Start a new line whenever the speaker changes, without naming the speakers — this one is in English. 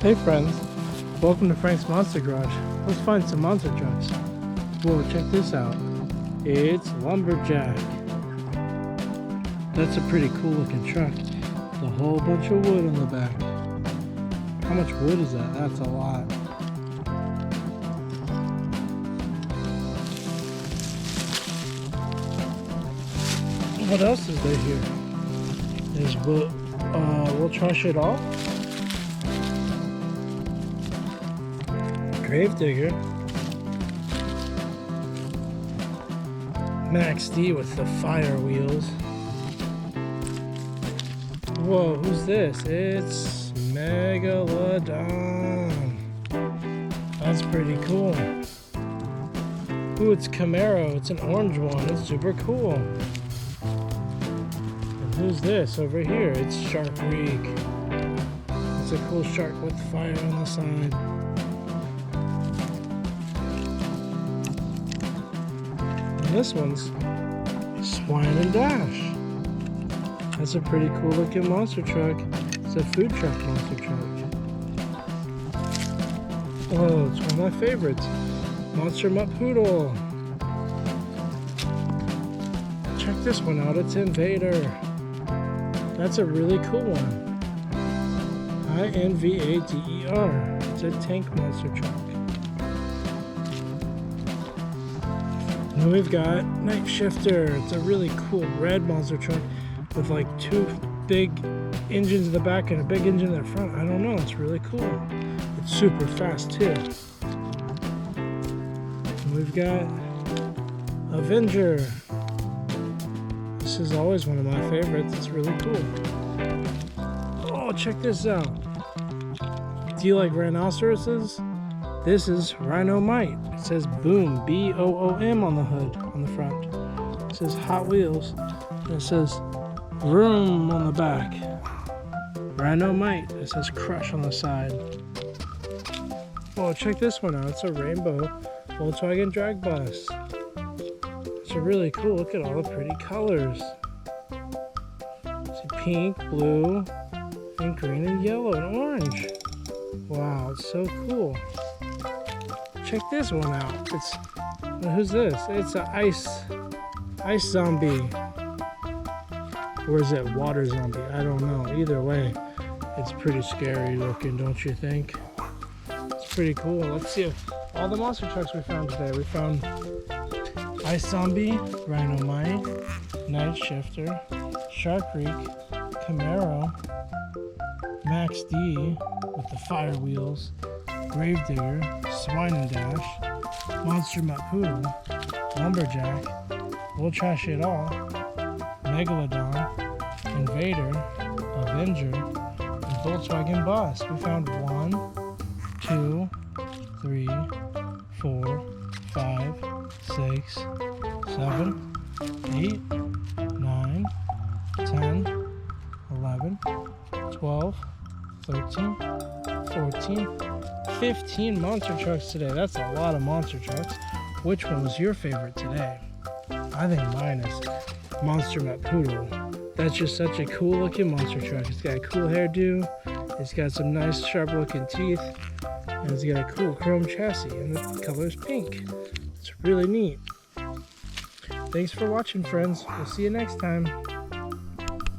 Hey friends, welcome to Frank's Monster Garage. Let's find some monster trucks. Whoa, check this out. It's Lumberjack. That's a pretty cool looking truck. With a whole bunch of wood on the back. How much wood is that? That's a lot. What else is there here? There's we'll trash it all. Gravedigger. Max D with the fire wheels. Whoa, who's this? It's Megalodon. That's pretty cool. Ooh, it's Camaro. It's an orange one. It's super cool. And who's this over here? It's Shark Reek. It's a cool shark with fire on the side. This one's Swine and Dash. That's a pretty cool looking monster truck. It's a food truck monster truck. Oh, it's one of my favorites. Monster Mutt Poodle. Check this one out. It's Invader. That's a really cool one. INVADER. It's a tank monster truck. And we've got Night Shifter. It's a really cool red monster truck with like two big engines in the back and a big engine in the front. I don't know, it's really cool. It's super fast too. And we've got Avenger. This is always one of my favorites. It's really cool. Oh, check this out. Do you like rhinoceroses? This is Rhinomite. It says Boom, B-O-O-M on the hood, on the front. It says Hot Wheels. And it says Vroom on the back. Rhinomite. It says Crush on the side. Oh, check this one out. It's a rainbow Volkswagen drag bus. It's really cool. Look at all the pretty colors. See pink, blue, and green, and yellow, and orange. Wow, it's so cool. Check this one out. Who's this? It's an ice zombie. Or is it water zombie? I don't know. Either way, it's pretty scary looking, don't you think? It's pretty cool. Let's see all the monster trucks we found today. We found Ice Zombie, Rhinomite, Night Shifter, Shark Reek, Camaro, Max D with the fire wheels, Gravedigger, Swine and Dash, Monster Mutt Poodle, Lumberjack, We'll Trash It All, Megalodon, Invader, Avenger, and Volkswagen Bus. We found 1, 2, 3, 4, 5, 6, 7, 8, 9, 10, 11, 12, 13, 14, 15 monster trucks today. That's a lot of monster trucks. Which one was your favorite today? I think mine is Monster Mutt Poodle. That's just such a cool looking monster truck. It's got a cool hairdo. It's got some nice sharp looking teeth. And it's got a cool chrome chassis. And the color is pink. It's really neat. Thanks for watching, friends. We'll see you next time.